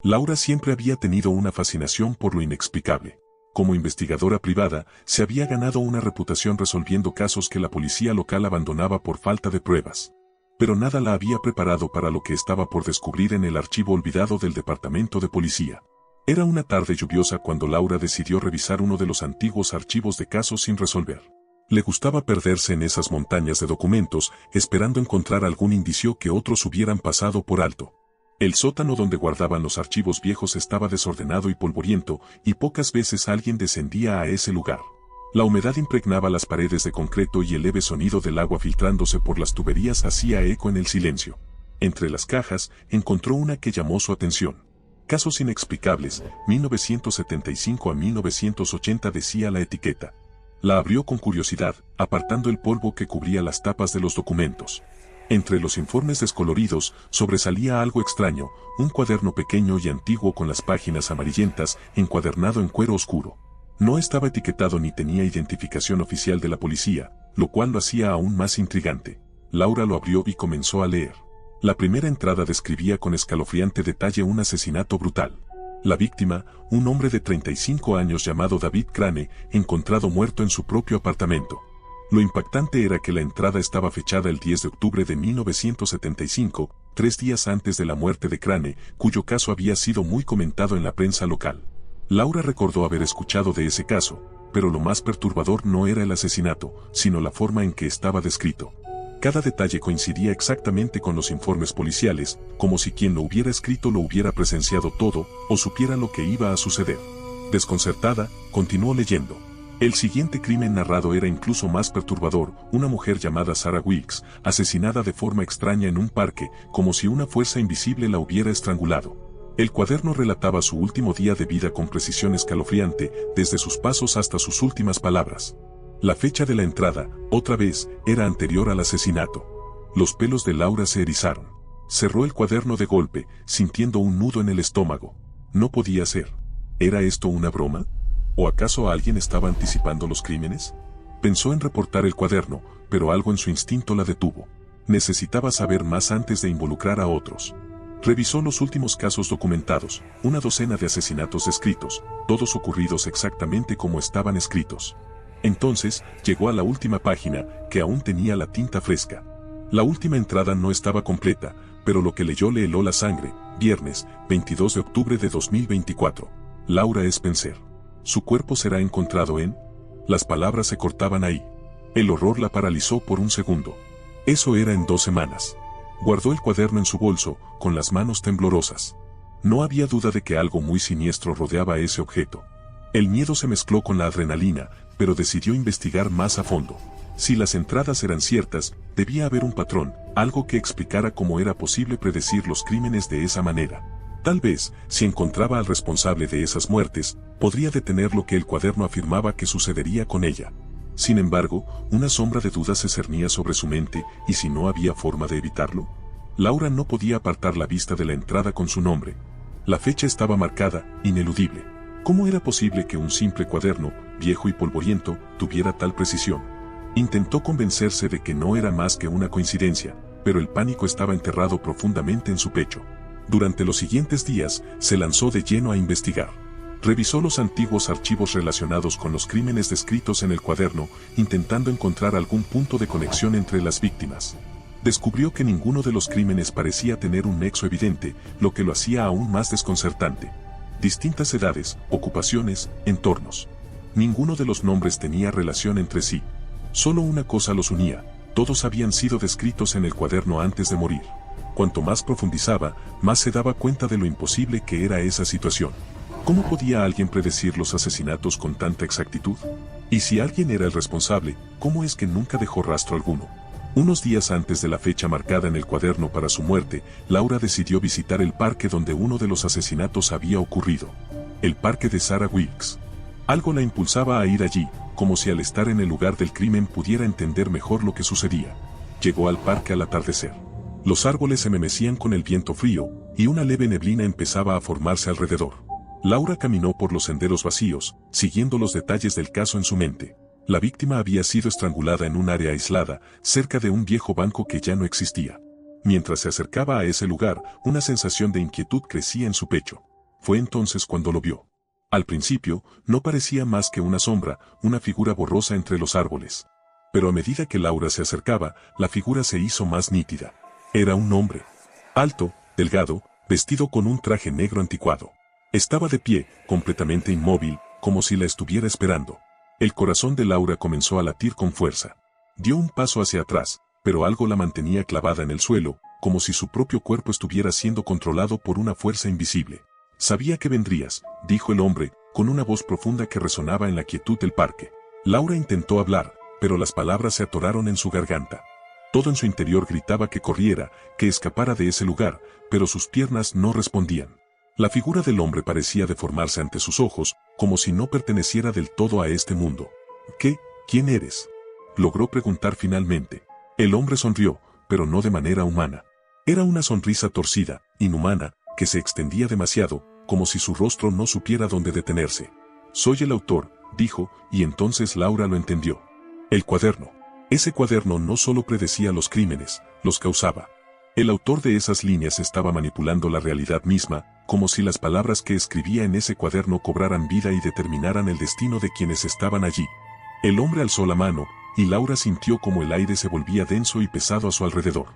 Laura siempre había tenido una fascinación por lo inexplicable. Como investigadora privada, se había ganado una reputación resolviendo casos que la policía local abandonaba por falta de pruebas. Pero nada la había preparado para lo que estaba por descubrir en el archivo olvidado del departamento de policía. Era una tarde lluviosa cuando Laura decidió revisar uno de los antiguos archivos de casos sin resolver. Le gustaba perderse en esas montañas de documentos, esperando encontrar algún indicio que otros hubieran pasado por alto. El sótano donde guardaban los archivos viejos estaba desordenado y polvoriento, y pocas veces alguien descendía a ese lugar. La humedad impregnaba las paredes de concreto y el leve sonido del agua filtrándose por las tuberías hacía eco en el silencio. Entre las cajas, encontró una que llamó su atención. Casos inexplicables, 1975 a 1980 decía la etiqueta. La abrió con curiosidad, apartando el polvo que cubría las tapas de los documentos. Entre los informes descoloridos, sobresalía algo extraño, un cuaderno pequeño y antiguo con las páginas amarillentas, encuadernado en cuero oscuro. No estaba etiquetado ni tenía identificación oficial de la policía, lo cual lo hacía aún más intrigante. Laura lo abrió y comenzó a leer. La primera entrada describía con escalofriante detalle un asesinato brutal. La víctima, un hombre de 35 años llamado David Crane, encontrado muerto en su propio apartamento. Lo impactante era que la entrada estaba fechada el 10 de octubre de 1975, 3 días antes de la muerte de Crane, cuyo caso había sido muy comentado en la prensa local. Laura recordó haber escuchado de ese caso, pero lo más perturbador no era el asesinato, sino la forma en que estaba descrito. Cada detalle coincidía exactamente con los informes policiales, como si quien lo hubiera escrito lo hubiera presenciado todo, o supiera lo que iba a suceder. Desconcertada, continuó leyendo. El siguiente crimen narrado era incluso más perturbador, una mujer llamada Sarah Wilkes, asesinada de forma extraña en un parque, como si una fuerza invisible la hubiera estrangulado. El cuaderno relataba su último día de vida con precisión escalofriante, desde sus pasos hasta sus últimas palabras. La fecha de la entrada, otra vez, era anterior al asesinato. Los pelos de Laura se erizaron. Cerró el cuaderno de golpe, sintiendo un nudo en el estómago. No podía ser. ¿Era esto una broma? ¿O acaso alguien estaba anticipando los crímenes? Pensó en reportar el cuaderno, pero algo en su instinto la detuvo. Necesitaba saber más antes de involucrar a otros. Revisó los últimos casos documentados, una docena de asesinatos descritos, todos ocurridos exactamente como estaban escritos. Entonces, llegó a la última página, que aún tenía la tinta fresca. La última entrada no estaba completa, pero lo que leyó le heló la sangre. Viernes, 22 de octubre de 2024. Laura Spencer. Su cuerpo será encontrado en... Las palabras se cortaban ahí. El horror la paralizó por un segundo. Eso era en 2 semanas. Guardó el cuaderno en su bolso, con las manos temblorosas. No había duda de que algo muy siniestro rodeaba ese objeto. El miedo se mezcló con la adrenalina, pero decidió investigar más a fondo. Si las entradas eran ciertas, debía haber un patrón, algo que explicara cómo era posible predecir los crímenes de esa manera. Tal vez, si encontraba al responsable de esas muertes, podría detener lo que el cuaderno afirmaba que sucedería con ella. Sin embargo, una sombra de duda se cernía sobre su mente, ¿y si no había forma de evitarlo? Laura no podía apartar la vista de la entrada con su nombre. La fecha estaba marcada, ineludible. ¿Cómo era posible que un simple cuaderno, viejo y polvoriento, tuviera tal precisión? Intentó convencerse de que no era más que una coincidencia, pero el pánico estaba enterrado profundamente en su pecho. Durante los siguientes días, se lanzó de lleno a investigar. Revisó los antiguos archivos relacionados con los crímenes descritos en el cuaderno, intentando encontrar algún punto de conexión entre las víctimas. Descubrió que ninguno de los crímenes parecía tener un nexo evidente, lo que lo hacía aún más desconcertante. Distintas edades, ocupaciones, entornos. Ninguno de los nombres tenía relación entre sí. Solo una cosa los unía: todos habían sido descritos en el cuaderno antes de morir. Cuanto más profundizaba, más se daba cuenta de lo imposible que era esa situación. ¿Cómo podía alguien predecir los asesinatos con tanta exactitud? Y si alguien era el responsable, ¿cómo es que nunca dejó rastro alguno? Unos días antes de la fecha marcada en el cuaderno para su muerte, Laura decidió visitar el parque donde uno de los asesinatos había ocurrido. El parque de Sarah Wilkes. Algo la impulsaba a ir allí, como si al estar en el lugar del crimen pudiera entender mejor lo que sucedía. Llegó al parque al atardecer. Los árboles se mecían con el viento frío, y una leve neblina empezaba a formarse alrededor. Laura caminó por los senderos vacíos, siguiendo los detalles del caso en su mente. La víctima había sido estrangulada en un área aislada, cerca de un viejo banco que ya no existía. Mientras se acercaba a ese lugar, una sensación de inquietud crecía en su pecho. Fue entonces cuando lo vio. Al principio, no parecía más que una sombra, una figura borrosa entre los árboles. Pero a medida que Laura se acercaba, la figura se hizo más nítida. Era un hombre. Alto, delgado, vestido con un traje negro anticuado. Estaba de pie, completamente inmóvil, como si la estuviera esperando. El corazón de Laura comenzó a latir con fuerza. Dio un paso hacia atrás, pero algo la mantenía clavada en el suelo, como si su propio cuerpo estuviera siendo controlado por una fuerza invisible. «Sabía que vendrías», dijo el hombre, con una voz profunda que resonaba en la quietud del parque. Laura intentó hablar, pero las palabras se atoraron en su garganta. Todo en su interior gritaba que corriera, que escapara de ese lugar, pero sus piernas no respondían. La figura del hombre parecía deformarse ante sus ojos, como si no perteneciera del todo a este mundo. «¿Qué? ¿Quién eres?», logró preguntar finalmente. El hombre sonrió, pero no de manera humana. Era una sonrisa torcida, inhumana, que se extendía demasiado, como si su rostro no supiera dónde detenerse. «Soy el autor», dijo, y entonces Laura lo entendió. El cuaderno. Ese cuaderno no solo predecía los crímenes, los causaba. El autor de esas líneas estaba manipulando la realidad misma, como si las palabras que escribía en ese cuaderno cobraran vida y determinaran el destino de quienes estaban allí. El hombre alzó la mano, y Laura sintió como el aire se volvía denso y pesado a su alrededor.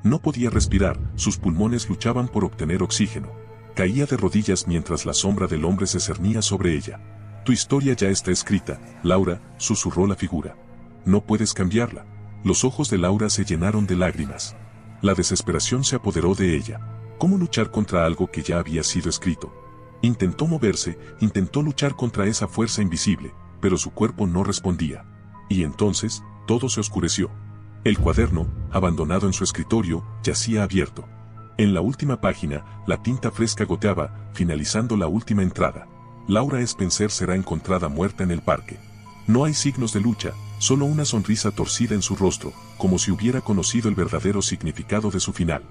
No podía respirar, sus pulmones luchaban por obtener oxígeno. Caía de rodillas mientras la sombra del hombre se cernía sobre ella. «Tu historia ya está escrita, Laura», susurró la figura. «No puedes cambiarla». Los ojos de Laura se llenaron de lágrimas. La desesperación se apoderó de ella. ¿Cómo luchar contra algo que ya había sido escrito? Intentó moverse, intentó luchar contra esa fuerza invisible, pero su cuerpo no respondía. Y entonces, todo se oscureció. El cuaderno, abandonado en su escritorio, yacía abierto. En la última página, la tinta fresca goteaba, finalizando la última entrada. Laura Spencer será encontrada muerta en el parque. No hay signos de lucha, solo una sonrisa torcida en su rostro, como si hubiera conocido el verdadero significado de su final.